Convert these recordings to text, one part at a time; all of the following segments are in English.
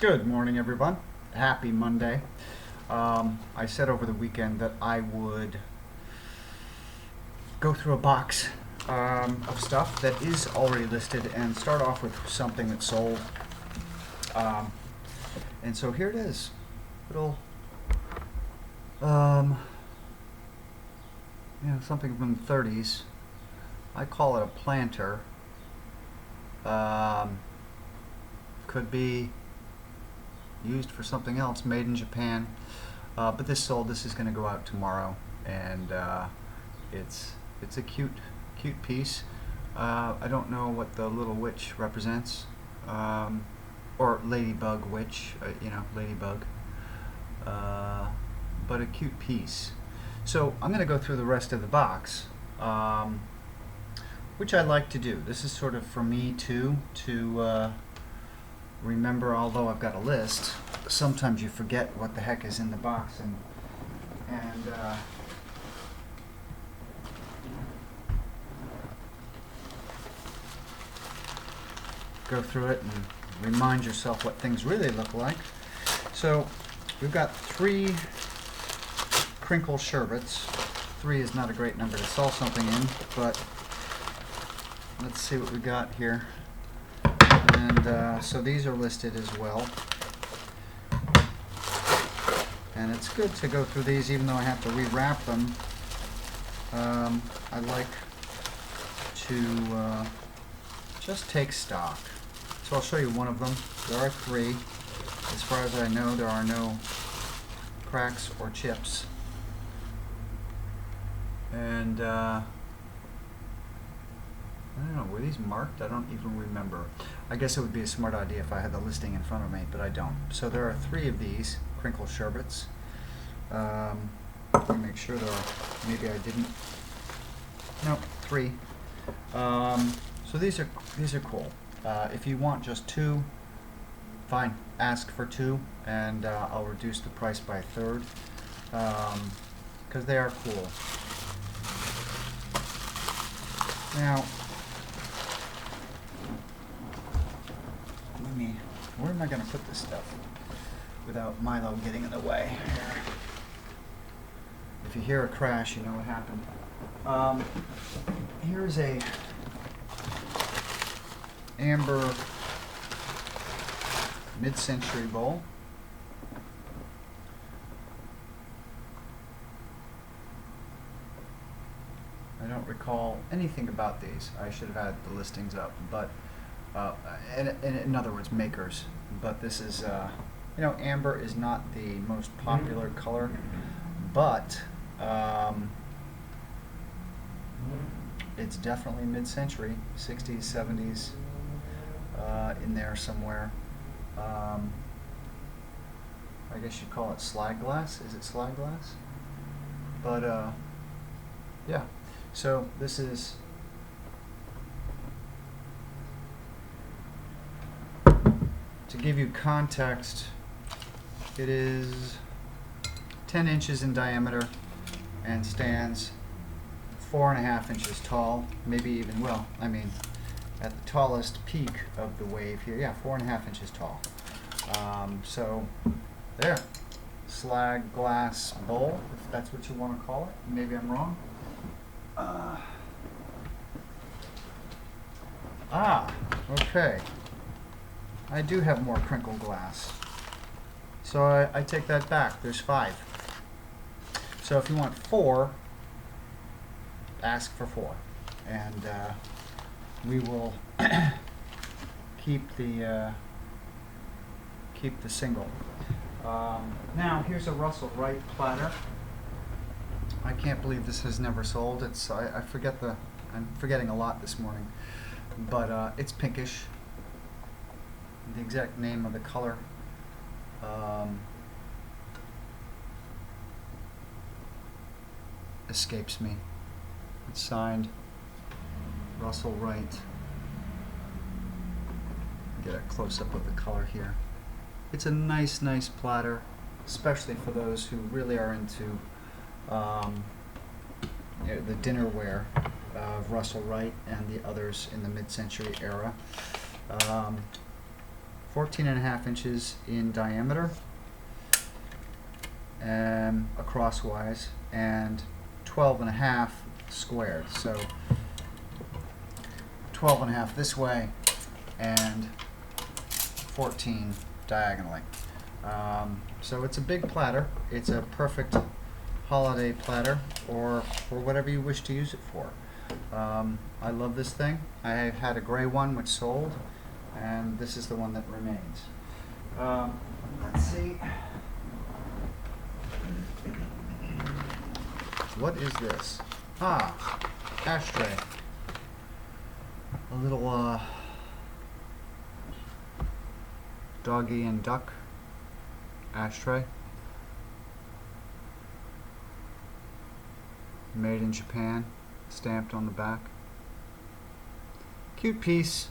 Good morning, everyone. Happy Monday. I said over the weekend that I would go through a box of stuff that is already listed and start off with something that's sold. And so here it is. Little, something from the 30s. I call it a planter. Could be used for something else, made in Japan, but this sold. This is going to go out tomorrow, and it's a cute piece. I don't know what the little witch represents, or ladybug witch, ladybug, but a cute piece. So I'm going to go through the rest of the box, which I like to do. This is sort of for me too, to remember, although I've got a list, sometimes you forget what the heck is in the box, and go through it and remind yourself what things really look like. So we've got 3 crinkle sherbets. 3 is not a great number to sell something in, but let's see what we got here. And so these are listed as well. And it's good to go through these, even though I have to rewrap them. I like to just take stock. So I'll show you one of them. There are 3. As far as I know, there are no cracks or chips. And I don't know, were these marked? I don't even remember. I guess it would be a smart idea if I had the listing in front of me, but I don't. So there are 3 of these crinkle sherbets. Let me make sure there are, maybe I didn't. No, 3. So these are cool. If you want just 2, fine, ask for 2, and I'll reduce the price by a third, because they are cool. Now, where am I going to put this stuff without Milo getting in the way? If you hear a crash, you know what happened. Here's a amber mid-century bowl. I don't recall anything about these. I should have had the listings up, but in other words, makers. But this is, amber is not the most popular color, but it's definitely mid-century, 60s, 70s, in there somewhere. I guess you'd call it slag glass. Is it slag glass? But yeah. So this is to give you context. It is 10 inches in diameter and stands 4.5 inches tall, maybe even, at the tallest peak of the wave here, 4.5 inches tall. So there, slag glass bowl, if that's what you want to call it. Maybe I'm wrong. Okay. I do have more crinkle glass. So I take that back. There's 5. So if you want 4, ask for 4. And we will keep the single. Now here's a Russel Wright platter. I can't believe this has never sold. I'm forgetting a lot this morning, but it's pinkish. The exact name of the color escapes me. It's signed Russel Wright. Get a close-up of the color here. It's a nice platter, especially for those who really are into the dinnerware of Russel Wright and the others in the mid-century era. 14.5 inches in diameter, acrosswise, and 12.5 squared. So 12.5 this way and 14 diagonally. So it's a big platter. It's a perfect holiday platter, or for whatever you wish to use it for. I love this thing. I've had a gray one which sold, and this is the one that remains. Let's see. What is this? Ah, ashtray. A little doggy and duck ashtray. Made in Japan, stamped on the back. Cute piece.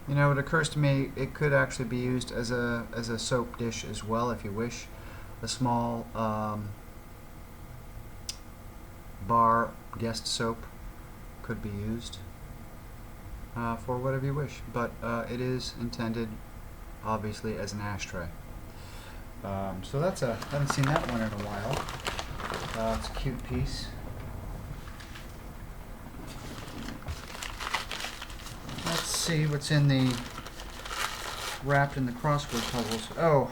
You know, it occurs to me it could actually be used as a soap dish as well, if you wish. A small bar guest soap could be used for whatever you wish, but it is intended obviously as an ashtray. So that's I haven't seen that one in a while. It's a cute piece. Let's see what's in the wrapped in the crossword puzzles. Oh,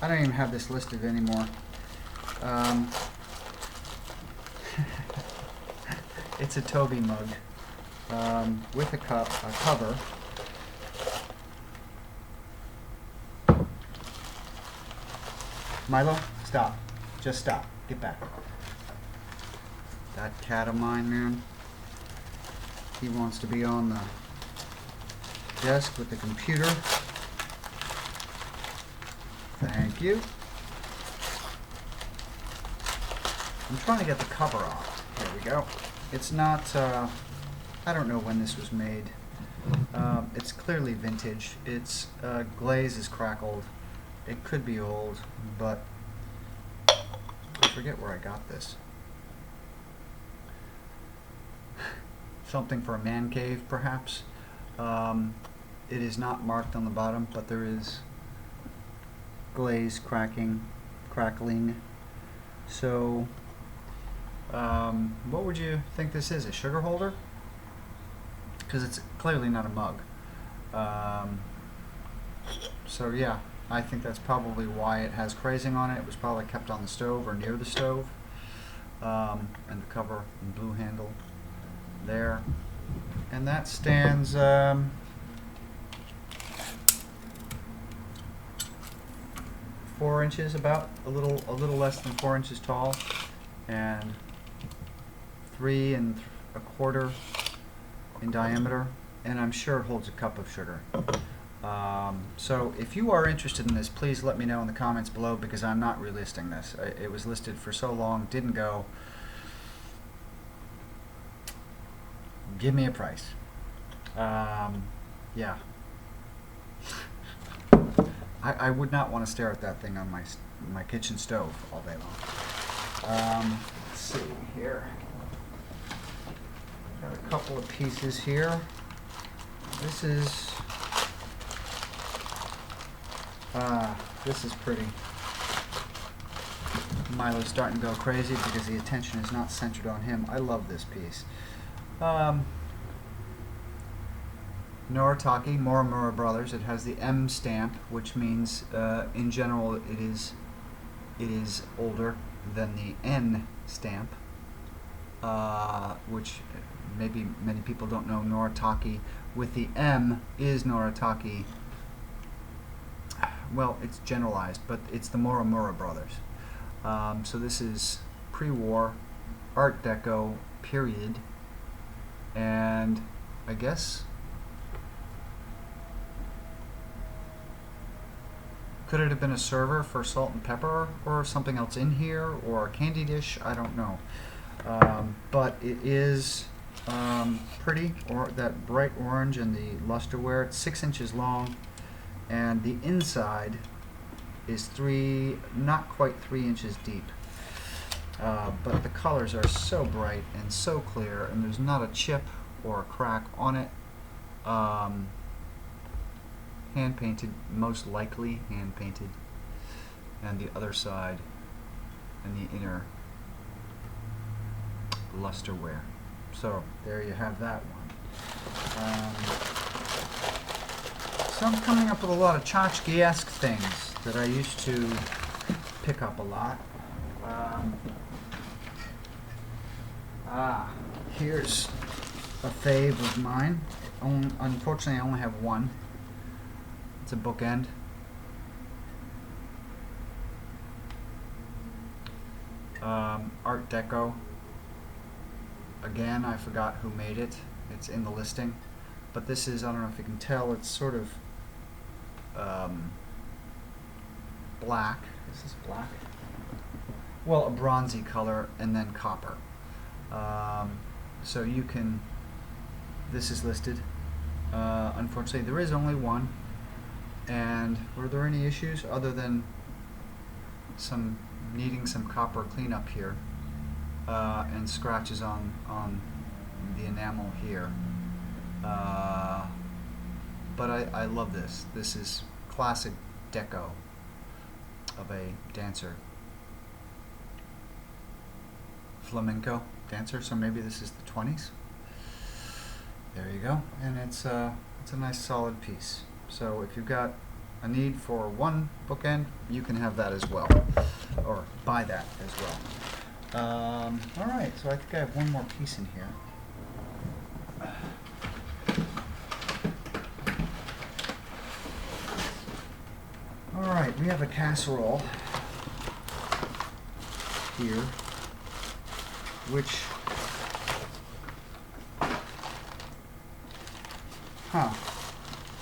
I don't even have this listed anymore. It's a Toby mug with a cover. Milo, stop. Just stop. Get back. That cat of mine, man. He wants to be on the desk with the computer. Thank you. I'm trying to get the cover off. There we go. It's not, I don't know when this was made. It's clearly vintage. Its glaze is crackled. It could be old, but I forget where I got this. Something for a man cave, perhaps. It is not marked on the bottom, but there is glaze crackling. So, what would you think this is? A sugar holder? Because it's clearly not a mug. So yeah, I think that's probably why it has crazing on it. It was probably kept on the stove or near the stove. And the cover and blue handle there. And that stands 4 inches, about a little less than 4 inches tall, and 3 1/4 in diameter, and I'm sure it holds a cup of sugar. So if you are interested in this, please let me know in the comments below, because I'm not relisting this. It was listed for so long, didn't go. Give me a price. Yeah. I would not want to stare at that thing on my kitchen stove all day long. Let's see here. Got a couple of pieces here. This is pretty. Milo's starting to go crazy because the attention is not centered on him. I love this piece. Noritake, Muramura Brothers. It has the M stamp, which means in general it is older than the N stamp, which maybe many people don't know. Noritake with the M is Noritake. Well, it's generalized, but it's the Muramura Brothers. So this is pre-war, Art Deco period, and I guess could it have been a server for salt and pepper or something else in here, or a candy dish? I don't know. But it is pretty, or that bright orange and the lusterware. It's 6 inches long, and the inside is not quite 3 inches deep. But the colors are so bright and so clear, and there's not a chip or a crack on it. hand painted, most likely hand painted, and the other side and the inner lusterware. So there you have that one. So I'm coming up with a lot of tchotchke-esque things that I used to pick up a lot. Here's a fave of mine. Unfortunately, I only have one. It's a bookend. Art Deco. Again, I forgot who made it. It's in the listing. But this is, I don't know if you can tell, it's sort of black. Is this black? Well, a bronzy color and then copper. So you can, this is listed. Unfortunately, there is only one. And were there any issues other than some needing some copper cleanup here and scratches on the enamel here? But I love this. This is classic deco of a dancer. Flamenco dancer, so maybe this is the 20s. There you go. And it's a nice solid piece. So if you've got a need for one bookend, you can have that as well, or buy that as well. All right, so I think I have one more piece in here. All right, we have a casserole here, which,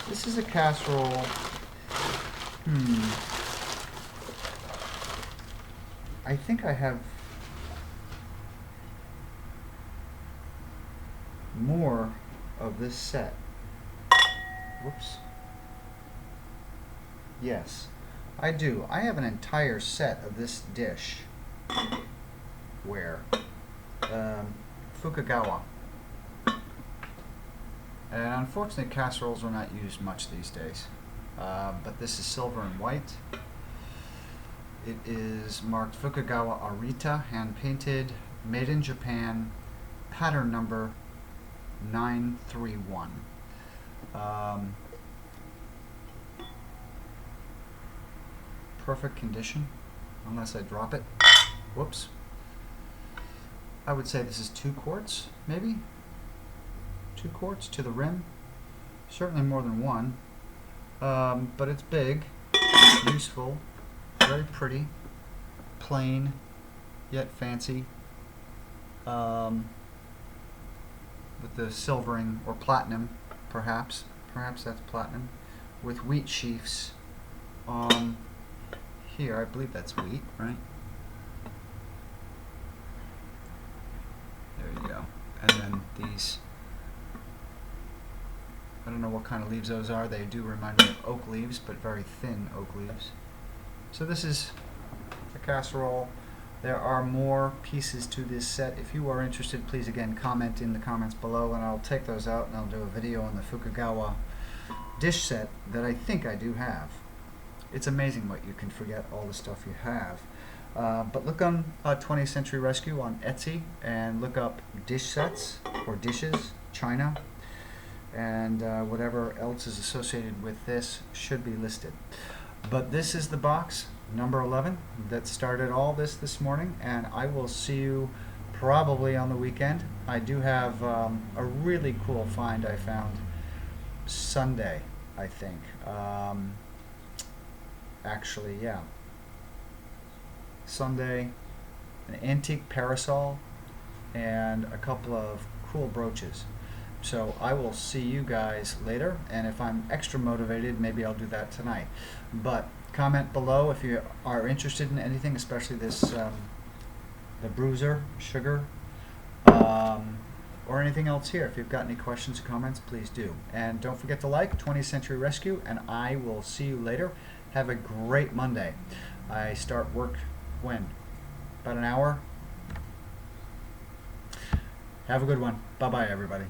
this is a casserole. I think I have more of this set. Whoops. Yes, I do. I have an entire set of this dish. Where? Fukigawa. And unfortunately, casseroles are not used much these days. But this is silver and white. It is marked Fukigawa Arita, hand painted, made in Japan, pattern number 931. Perfect condition, unless I drop it. Whoops. I would say this is 2 quarts, maybe? 2 quarts to the rim. Certainly more than 1. But it's big, useful, very pretty, plain, yet fancy. With the silvering, or platinum, perhaps. Perhaps that's platinum. With wheat sheaths on here. I believe that's wheat, right? There you go. And then these, I don't know what kind of leaves those are. They do remind me of oak leaves, but very thin oak leaves. So this is a casserole. There are more pieces to this set. If you are interested, please again comment in the comments below, and I'll take those out and I'll do a video on the Fukigawa dish set that I think I do have. It's amazing what you can forget, all the stuff you have. But look on 20th Century Rescue on Etsy and look up dish sets or dishes, china, and whatever else is associated with this should be listed. But this is the box, number 11, that started all this morning, and I will see you probably on the weekend. I do have a really cool find I found Sunday, I think. Actually, yeah. Sunday, an antique parasol, and a couple of cool brooches. So I will see you guys later, and if I'm extra motivated, maybe I'll do that tonight. But comment below if you are interested in anything, especially this, the bruiser, sugar, or anything else here. If you've got any questions or comments, please do. And don't forget to like 20th Century Rescue, and I will see you later. Have a great Monday. I start work when? About an hour? Have a good one. Bye-bye, everybody.